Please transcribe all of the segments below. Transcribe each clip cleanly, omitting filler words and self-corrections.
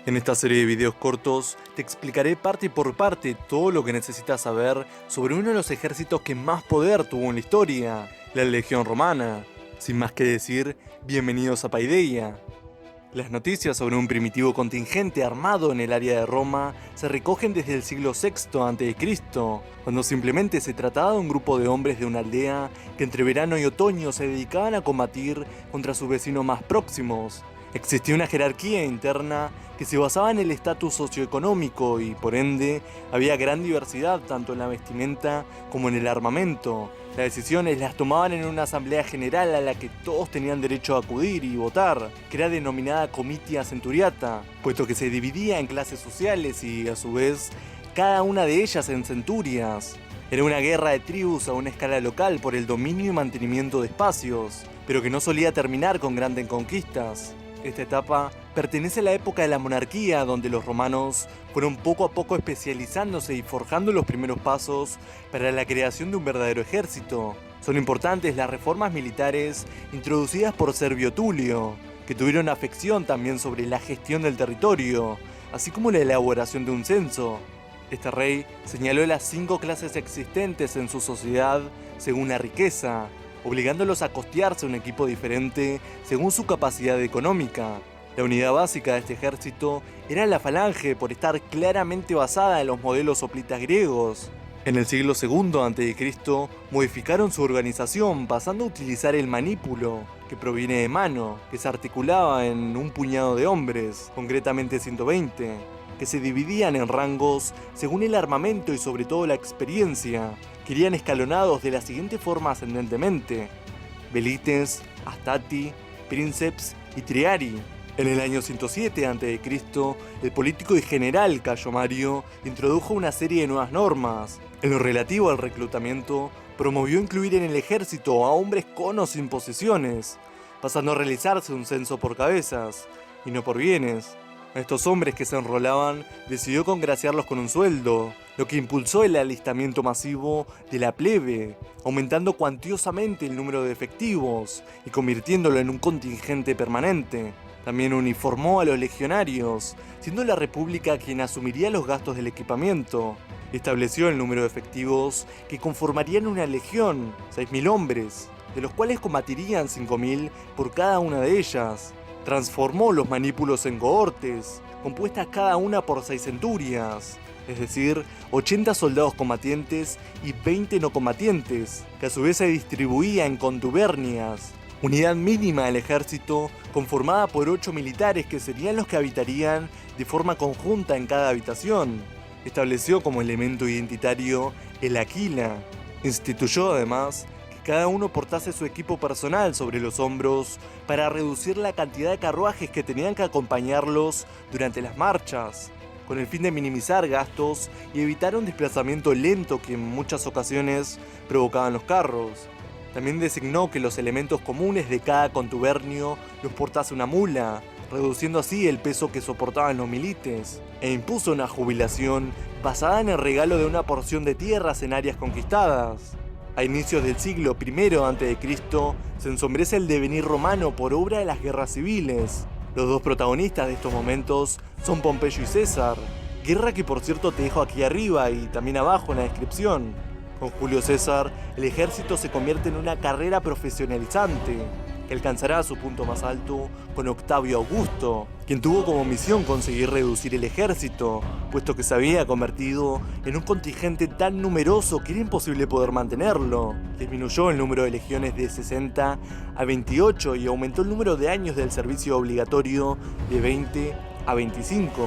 En esta serie de videos cortos te explicaré parte por parte todo lo que necesitas saber sobre uno de los ejércitos que más poder tuvo en la historia, la Legión Romana. Sin más que decir, bienvenidos a Paideia. Las noticias sobre un primitivo contingente armado en el área de Roma se recogen desde el siglo VI a.C., cuando simplemente se trataba de un grupo de hombres de una aldea que entre verano y otoño se dedicaban a combatir contra sus vecinos más próximos. Existía una jerarquía interna que se basaba en el estatus socioeconómico y, por ende, había gran diversidad tanto en la vestimenta como en el armamento. Las decisiones las tomaban en una asamblea general a la que todos tenían derecho a acudir y votar, que era denominada Comitia Centuriata, puesto que se dividía en clases sociales y, a su vez, cada una de ellas en centurias. Era una guerra de tribus a una escala local por el dominio y mantenimiento de espacios, pero que no solía terminar con grandes conquistas. Esta etapa pertenece a la época de la monarquía, donde los romanos fueron poco a poco especializándose y forjando los primeros pasos para la creación de un verdadero ejército. Son importantes las reformas militares introducidas por Servio Tulio, que tuvieron afección también sobre la gestión del territorio, así como la elaboración de un censo. Este rey señaló las 5 clases existentes en su sociedad según la riqueza, obligándolos a costearse un equipo diferente según su capacidad económica. La unidad básica de este ejército era la falange, por estar claramente basada en los modelos hoplitas griegos. En el siglo II a.C. modificaron su organización pasando a utilizar el manípulo, que proviene de mano, que se articulaba en un puñado de hombres, concretamente 120, que se dividían en rangos según el armamento y sobre todo la experiencia, que irían escalonados de la siguiente forma ascendentemente: velites, astati, princeps y triari. En el año 107 a.C., el político y general Cayo Mario introdujo una serie de nuevas normas. En lo relativo al reclutamiento, promovió incluir en el ejército a hombres con o sin posesiones, pasando a realizarse un censo por cabezas, y no por bienes. A estos hombres que se enrolaban, decidió congraciarlos con un sueldo, lo que impulsó el alistamiento masivo de la plebe, aumentando cuantiosamente el número de efectivos y convirtiéndolo en un contingente permanente. También uniformó a los legionarios, siendo la República quien asumiría los gastos del equipamiento. Estableció el número de efectivos que conformarían una legión, 6.000 hombres, de los cuales combatirían 5.000 por cada una de ellas. Transformó los manípulos en cohortes, compuestas cada una por 6 centurias, es decir, 80 soldados combatientes y 20 no combatientes, que a su vez se distribuía en contubernias, unidad mínima del ejército conformada por 8 militares que serían los que habitarían de forma conjunta en cada habitación. Estableció como elemento identitario el aquila. Instituyó además que cada uno portase su equipo personal sobre los hombros para reducir la cantidad de carruajes que tenían que acompañarlos durante las marchas, con el fin de minimizar gastos y evitar un desplazamiento lento que en muchas ocasiones provocaban los carros. También designó que los elementos comunes de cada contubernio los portase una mula, reduciendo así el peso que soportaban los milites, e impuso una jubilación basada en el regalo de una porción de tierras en áreas conquistadas. A inicios del siglo I a.C. se ensombrece el devenir romano por obra de las guerras civiles. Los dos protagonistas de estos momentos son Pompeyo y César, guerra que por cierto te dejo aquí arriba y también abajo en la descripción. Con Julio César, el ejército se convierte en una carrera profesionalizante, que alcanzará su punto más alto con Octavio Augusto, quien tuvo como misión conseguir reducir el ejército, puesto que se había convertido en un contingente tan numeroso que era imposible poder mantenerlo. Disminuyó el número de legiones de 60 a 28 y aumentó el número de años del servicio obligatorio de 20 a 25.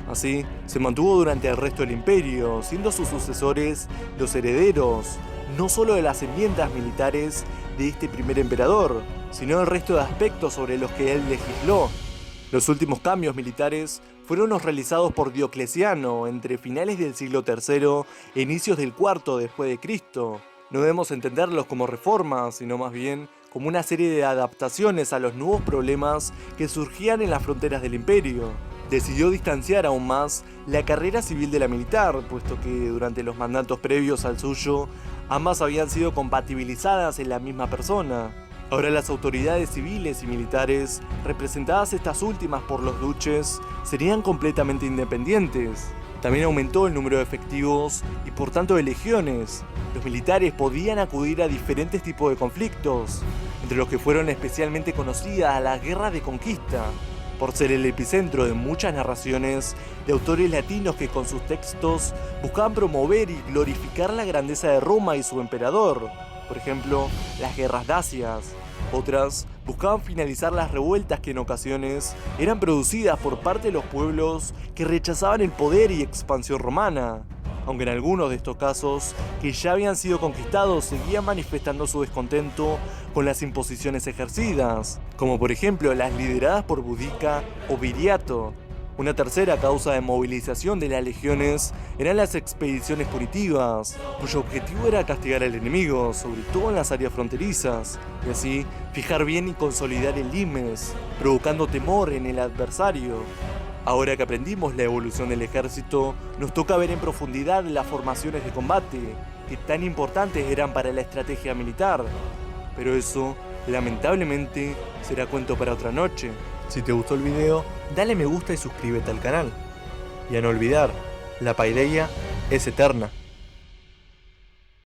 Así, se mantuvo durante el resto del imperio, siendo sus sucesores los herederos, no solo de las enmiendas militares de este primer emperador, sino del resto de aspectos sobre los que él legisló. Los últimos cambios militares fueron los realizados por Diocleciano entre finales del siglo III e inicios del IV después de Cristo. No debemos entenderlos como reformas, sino más bien como una serie de adaptaciones a los nuevos problemas que surgían en las fronteras del imperio. Decidió distanciar aún más la carrera civil de la militar, puesto que durante los mandatos previos al suyo, ambas habían sido compatibilizadas en la misma persona. Ahora las autoridades civiles y militares, representadas estas últimas por los duches, serían completamente independientes. También aumentó el número de efectivos y por tanto de legiones. Los militares podían acudir a diferentes tipos de conflictos, entre los que fueron especialmente conocidas las guerras de conquista, por ser el epicentro de muchas narraciones de autores latinos que con sus textos buscaban promover y glorificar la grandeza de Roma y su emperador. Por ejemplo, las guerras dacias. Otras buscaban finalizar las revueltas que en ocasiones eran producidas por parte de los pueblos que rechazaban el poder y expansión romana, aunque en algunos de estos casos, que ya habían sido conquistados, seguían manifestando su descontento con las imposiciones ejercidas, como por ejemplo las lideradas por Boudica o Viriato. Una tercera causa de movilización de las legiones eran las expediciones punitivas, cuyo objetivo era castigar al enemigo, sobre todo en las áreas fronterizas, y así fijar bien y consolidar el limes, provocando temor en el adversario. Ahora que aprendimos la evolución del ejército, nos toca ver en profundidad las formaciones de combate, que tan importantes eran para la estrategia militar. Pero eso, lamentablemente, será cuento para otra noche. Si te gustó el video, dale me gusta y suscríbete al canal. Y a no olvidar, la paideia es eterna.